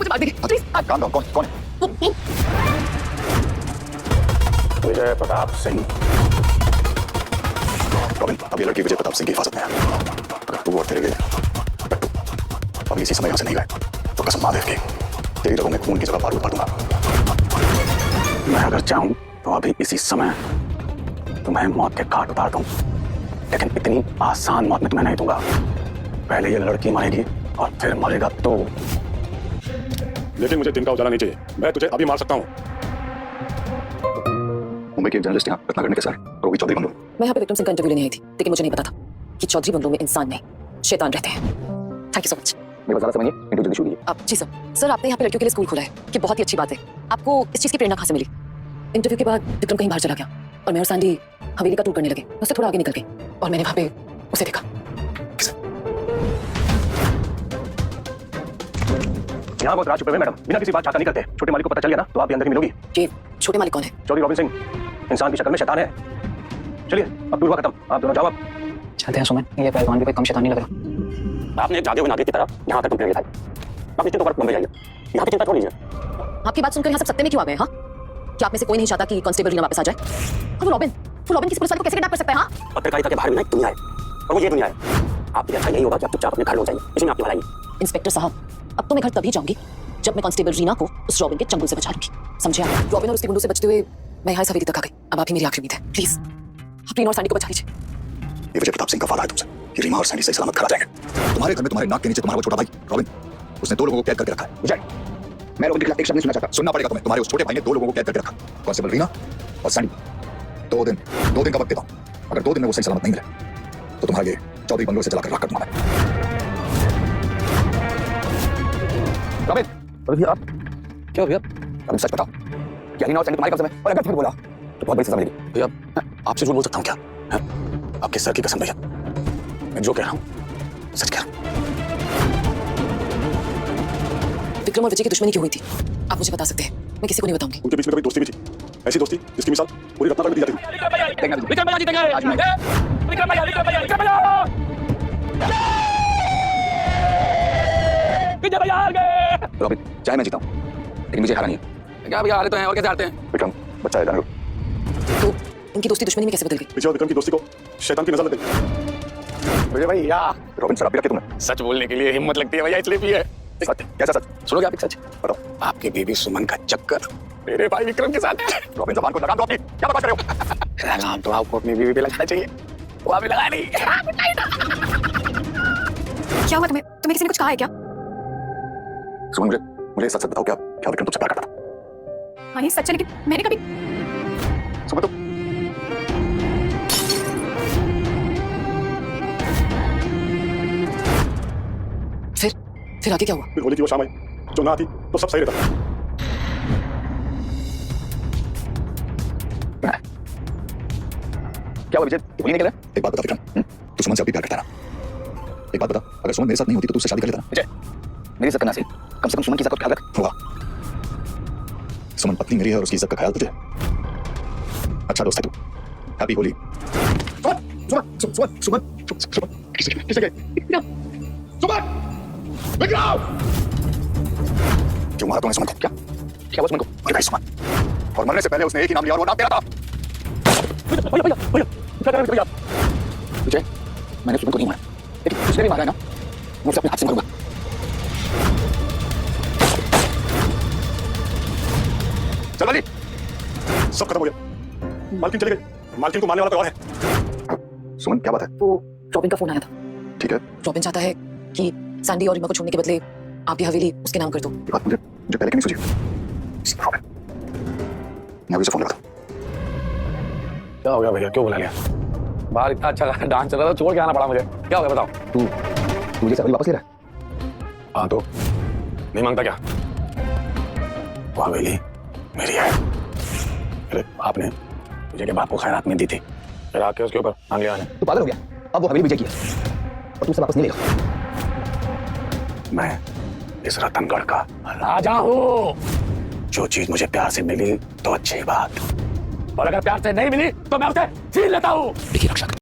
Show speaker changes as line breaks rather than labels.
मुझे मार देंगे प्लीज।
काम कौन कौन है? विजय प्रताप सिंह। रॉबिन, अब ये लड़की विजय प्रताप सिंह की हिफाजत में है। अगर तू और तेरे लिए अभी इसी समय यहाँ से नहीं गए तो कसम महादेव की तेरी रगों में खून की जगह बारूद भर दूंगा। मैं अगर चाहूं तो अभी इसी समय तुम्हें मौत के घाट उतार दूं, लेकिन इतनी आसान मौत में तुम्हें नहीं दूंगा। पहले ये लड़की मरेगी और फिर मरेगा तो।
लेकिन मुझे दिन का उजाला नहीं चाहिए, मैं तुझे अभी मार सकता हूँ।
मुंबई के एक जर्नलिस्ट यहाँ रत्नागढ़ में कैसा है? रोगी चौधरी बंगलो।
मैं यहाँ पे विक्रम सिंह का इंटरव्यू लेने आई थी, लेकिन मुझे नहीं पता था कि चौधरी बंगलो में इंसान नहीं शैतान रहते हैं। Thank you so much.
मेरे ज़्यादा समझिए, इंटरव्यू जल्दी शुरू कीजिए।
आप जी सर आपने यहाँ पे लड़कियों के लिए स्कूल खोला है कि बहुत ही अच्छी बात है। आपको इस चीज़ की प्रेरणा कहाँ से मिली? इंटरव्यू के बाद विक्रम कहीं बाहर चला गया और मैं और सैंडी हवेली का टूर करने लगे। उससे थोड़ा आगे निकल गए और मैंने वहाँ पे उसे देखा।
यहाँ बहुत राज छुपे हुए मैडम, बिना किसी बात चाहता नहीं करते। छोटे मालिक को पता चल गया ना तो आप भी अंदर ही मिलोगी।
ये छोटे मालिक कौन है?
चौधरी रॉबिन सिंह, इंसान की शक्ल में शैतान है। चलिए अब टूर हुआ खत्म, आप दोनों जाओ। आप
चलते हैं सुमन, ये पहलवान भी कोई कम शैतान नहीं लग रहा।
आपने एक जागे हुए नागरिक की तरह यहाँ तक कंप्लेंट लिखाई। आप निश्चित तौर पर मुंबई जाइए, यहाँ की चिंता छोड़ लीजिए।
आपकी बात सुनकर यहाँ सब सत्ते में क्यों आ गए? हाँ, क्या आप में से कोई नहीं चाहता कि कांस्टेबल रीना वापस आ जाए? और वो रॉबिन किसी पुलिस वाले को कैसे किडनैप कर सकता है? हाँ,
पत्रकारिता के बाहर भी ना एक दुनिया है और वो ये दुनिया है। आपके अच्छा यही होगा कि आप चुपचाप अपने घर लौट जाइए, इसी में आपकी भलाई है।
इंस्पेक्टर साहब, अब तो मैं घर तभी जाऊंगी जब मैं कांस्टेबल रीना को उस रॉबिन के चंगुल से बचा लूंगी, समझे आप? रॉबिन और उसके गुंडों से बचते हुए मैं यहाँ इस हवेली तक आ गई। अब आप ही मेरी आखिरी उम्मीद है। प्लीज आप रीना और सैंडी को बचा लीजिए।
ये विजय प्रताप सिंह का वादा है तुमसे कि रीमा और सैंडी सही सलामत घर आ जाएंगे। तुम्हारे घर में तुम्हारे नाक के नीचे तुम्हारा वो छोटा भाई रॉबिन, उसने 2 लोगों को कैद करके रखा है। विजय, मैं रॉबिन के खिलाफ एक शब्द नहीं सुनना चाहता। सुनना पड़ेगा तुम्हें। तुम्हारे उस छोटे भाई ने 2 लोगों को कैद करके रखा, कांस्टेबल रीना और सैंडी। 2 दिन का वक्त देता हूँ। अगर 2 दिन में वो सही सलामत नहीं मिले तो तुम्हारे चौधरी बंगलो से जलाकर राख कर दूंगा मैं। रॉबिन, भैया आप क्या भैया? रॉबिन सच बताओ, क्या रीना और सैंडी तुम्हारे कब्जे में? और अगर झूठ बोला तो बहुत बड़ी सजा मिलेगी। भैया आपसे झूठ बोल सकता हूँ क्या? आपके सर की कसम भैया, मैं जो कह रहा हूँ सच कह रहा हूँ।
विक्रम और विजय की दुश्मनी क्यों हुई थी? आप मुझे बता सकते हैं? मैं किसी को नहीं बताऊंगी।
उनके बीच में कभी दोस्ती भी थी, ऐसी दोस्ती जिसकी मिसाल पूरी रत्नागढ़ में दी जाती थी।
विक्रम भैया जीतेंगे आज मैं। विक्रम भैया विजय भैया हार गए। रॉबिन, चाहे मैं जीता हूँ लेकिन मुझे हारा नहीं है। क्या भैया हारे तो हैं और कैसे हारते हैं? विक्रम बच्चा है जानो।
तो इनकी दोस्ती दुश्मनी में कैसे बदल गई?
विजय और विक्रम की दोस्ती को शैतान की नजर लग गई।
विजय भैया, रॉबिन शराब पी रखी तुमने?
सच बोलने के लिए हिम्मत लगती है भैया, इसलिए भी है।
सच? कैसा सच? सुनोगे आप एक सच? बताओ।
आपकी बीवी सुमन का चक्कर मेरे भाई विक्रम के साथ है।
रॉबिन जबान को लगाम दो अपनी, क्या बकवास कर रहे हो?
लगाम तो आपको अपनी बीवी पे लगाना चाहिए, वो अभी लगा नहीं।
क्या हुआ तुम्हें किसी ने कुछ कहा है क्या?
सुमन, मुझे सच बताओ, क्या विक्रम तुमसे प्यार करता था?
हाँ ये सच है, लेकिन मैंने कभी
सुमन तो
फिर आगे क्या हुआ?
फिर होली की वो शाम आई, जो ना आती तो सब सही रहता।
क्या हुआ विजय? होली नहीं खेला? एक बात बता विक्रम, तू सुमन से अभी प्यार करता है ना? एक बात बता, अगर सुमन मेरे साथ नहीं होती तो तू उससे शादी कर लेता ना? विजय, मेरी इज्जत करना से कम सुमन की इज्जत का ख्याल रख। होगा। सुमन पत्नी मेरी है और उसकी इज्जत का ख्याल तुझे? अच्छा दोस्त है तू। हैप्पी होली। सुमन किसे गए? सुमन! विक्रम! क्यों मारा तूने सुमन को? क्या हुआ सुमन को? मर गई सुमन, और मरने से पहले उसने एक ही नाम लिया और वो नाम तेरा था। भैया क्या कर रहे हो विजय? मैंने सुमन को नहीं मारा, लेकिन उसने भी मारा है ना, मैं उसे अपने हाथ से मारूंगा। चल जल्दी।
सब खत्म हो गया, मालकिन चली गई, मालकिन को मारने वाला तो और है।
सुमन क्या बात है?
वो रॉबिन का फोन आया था।
ठीक है,
रॉबिन चाहता है कि सैंडी और रीमा को छोड़ने के बदले आप ये हवेली उसके नाम कर दो।
ये बात मुझे पहले क्यों नहीं सूझी? रॉबिन, मैं अभी उसे फोन लगाता हूं।
क्या हो गया भैया, क्यों बुला लिया? बाहर इतना अच्छा डांस चल रहा था, छोड़ के आना पड़ा मुझे। क्या हो गया बताओ?
तू मुझे हवेली वापस ले रहा है?
हाँ तो नहीं मांगता क्या? वो हवेली मेरी है। अरे आपने विजय के बाप को खैरात में दी थी, फिर आके उसके ऊपर मांग लिया।
तू पागल हो गया? अब वो हवेली विजय की है और तू उसे वापस नहीं लेगा।
मैं इस रतनगढ़ का राजा हूँ। जो चीज मुझे प्यार से मिली तो अच्छी बात, और अगर प्यार से नहीं मिली तो मैं उसे छीन लेता हूँ।
देखिए रक्षा